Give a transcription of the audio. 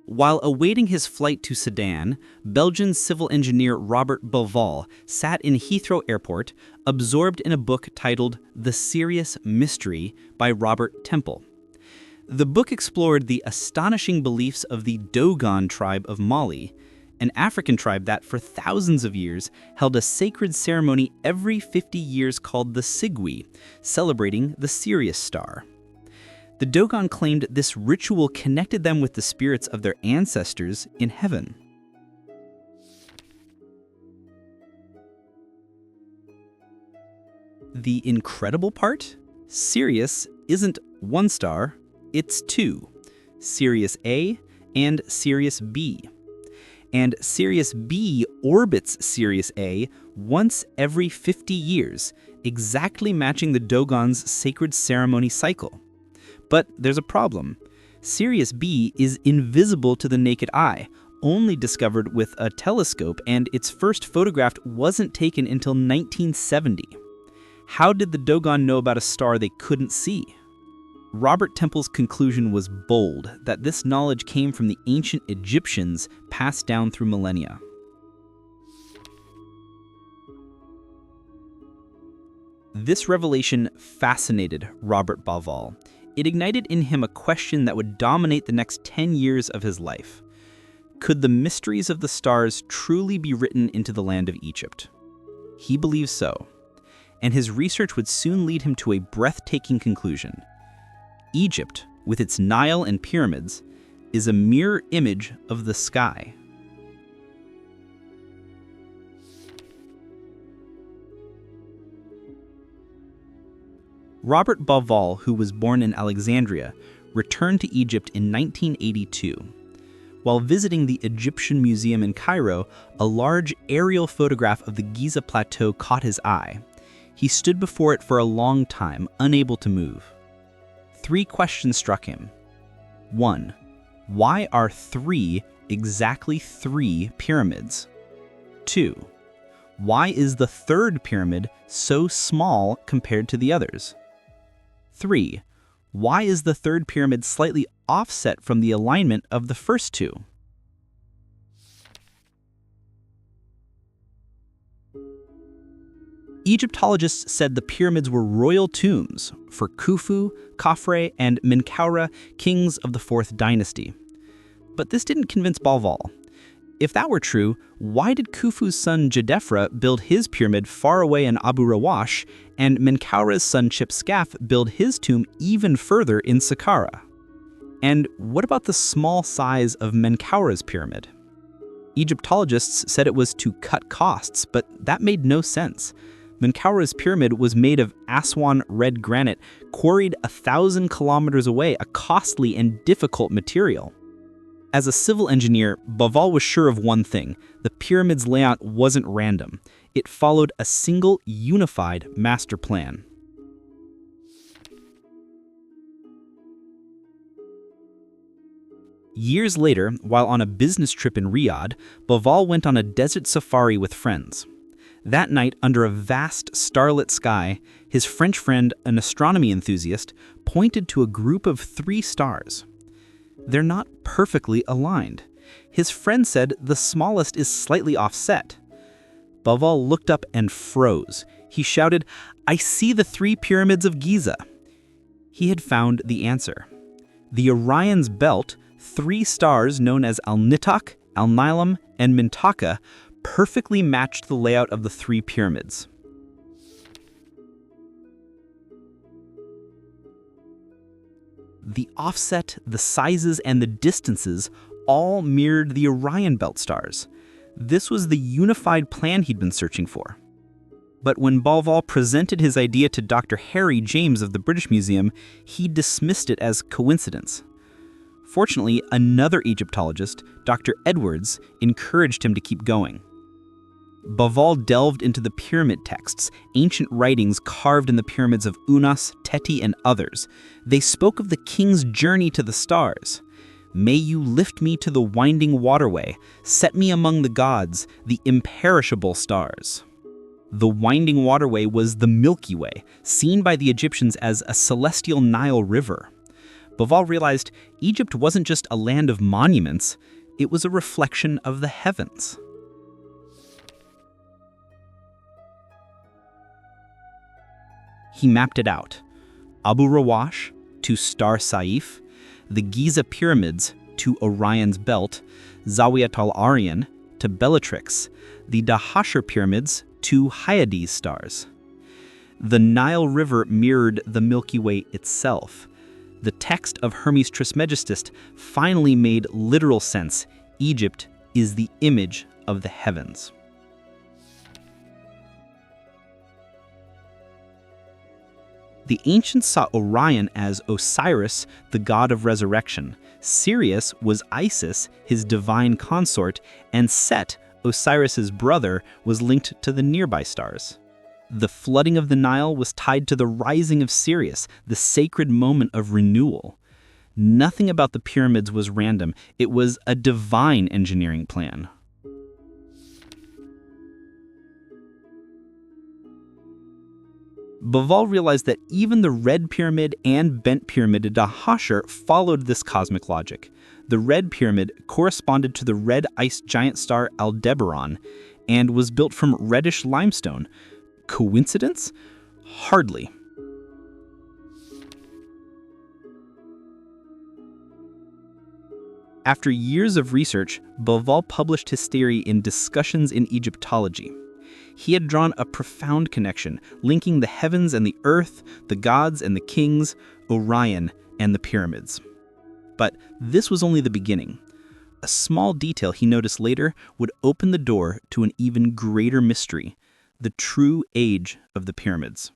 While awaiting his flight to Sudan, Belgian civil engineer Robert Bauval sat in Heathrow Airport, absorbed in a book titled The Sirius Mystery by Robert Temple. The book explored the astonishing beliefs of the Dogon Tribe of Mali, an African tribe that for thousands of years held a sacred ceremony every 50 years called the Sigwi, celebrating the Sirius star. The Dogon claimed this ritual connected them with the spirits of their ancestors in heaven. The incredible part? Sirius isn't one star, it's two, Sirius A and Sirius B. And Sirius B orbits Sirius A once every 50 years, exactly matching the Dogon's sacred ceremony cycle. But there's a problem. Sirius B is invisible to the naked eye, only discovered with a telescope, and its first photograph wasn't taken until 1970. How did the Dogon know about a star they couldn't see? Robert Temple's conclusion was bold, that this knowledge came from the ancient Egyptians passed down through millennia. This revelation fascinated Robert Bauval. It ignited in him a question that would dominate the next 10 years of his life. Could the mysteries of the stars truly be written into the land of Egypt? He believes so, and his research would soon lead him to a breathtaking conclusion. Egypt, with its Nile and pyramids, is a mirror image of the sky. Robert Bauval, who was born in Alexandria, returned to Egypt in 1982. While visiting the Egyptian Museum in Cairo, a large aerial photograph of the Giza Plateau caught his eye. He stood before it for a long time, unable to move. 3 questions struck him. 1. Why are 3 exactly 3 pyramids? 2. Why is the 3rd pyramid so small compared to the others? 3. Why is the 3rd pyramid slightly offset from the alignment of the first 2? Egyptologists said the pyramids were royal tombs for Khufu, Khafre, and Menkaure, kings of the 4th dynasty. But this didn't convince Bauval. If that were true, why did Khufu's son Jedefra build his pyramid far away in Abu Rawash, and Menkaure's son Chipskaf build his tomb even further in Saqqara? And what about the small size of Menkaure's pyramid? Egyptologists said it was to cut costs, but that made no sense. Menkaure's pyramid was made of Aswan red granite, quarried 1,000 kilometers away, a costly and difficult material. As a civil engineer, Bauval was sure of one thing: the pyramid's layout wasn't random. It followed a single, unified master plan. Years later, while on a business trip in Riyadh, Bauval went on a desert safari with friends. That night, under a vast, starlit sky, his French friend, an astronomy enthusiast, pointed to a group of 3 stars. They're not perfectly aligned. His friend said the smallest is slightly offset. Bauval looked up and froze. He shouted, "I see the 3 pyramids of Giza." He had found the answer. The Orion's belt, 3 stars known as Al-Nitak, Al-Nilam, and Mintaka, perfectly matched the layout of the 3 pyramids. The offset, the sizes, and the distances all mirrored the Orion belt stars. This was the unified plan he'd been searching for. But when Bauval presented his idea to Dr. Harry James of the British Museum, he dismissed it as coincidence. Fortunately, another Egyptologist, Dr. Edwards, encouraged him to keep going. Bauval delved into the pyramid texts, ancient writings carved in the pyramids of Unas, Teti, and others. They spoke of the king's journey to the stars. "May you lift me to the winding waterway, set me among the gods, the imperishable stars." The winding waterway was the Milky Way, seen by the Egyptians as a celestial Nile river. Bauval realized Egypt wasn't just a land of monuments, it was a reflection of the heavens. He mapped it out. Abu Rawash to Star Saif, the Giza pyramids to Orion's belt, Zawiyat al-Aryan to Bellatrix, the Dahashur pyramids to Hyades stars. The Nile River mirrored the Milky Way itself. The text of Hermes Trismegistus finally made literal sense. Egypt is the image of the heavens. The ancients saw Orion as Osiris, the god of resurrection. Sirius was Isis, his divine consort, and Set, Osiris's brother, was linked to the nearby stars. The flooding of the Nile was tied to the rising of Sirius, the sacred moment of renewal. Nothing about the pyramids was random. It was a divine engineering plan. Bauval realized that even the Red Pyramid and Bent Pyramid at Dahashur followed this cosmic logic. The Red Pyramid corresponded to the red ice giant star Aldebaran and was built from reddish limestone. Coincidence? Hardly. After years of research, Bauval published his theory in Discussions in Egyptology. He had drawn a profound connection, linking the heavens and the earth, the gods and the kings, Orion and the pyramids. But this was only the beginning. A small detail he noticed later would open the door to an even greater mystery, the true age of the pyramids.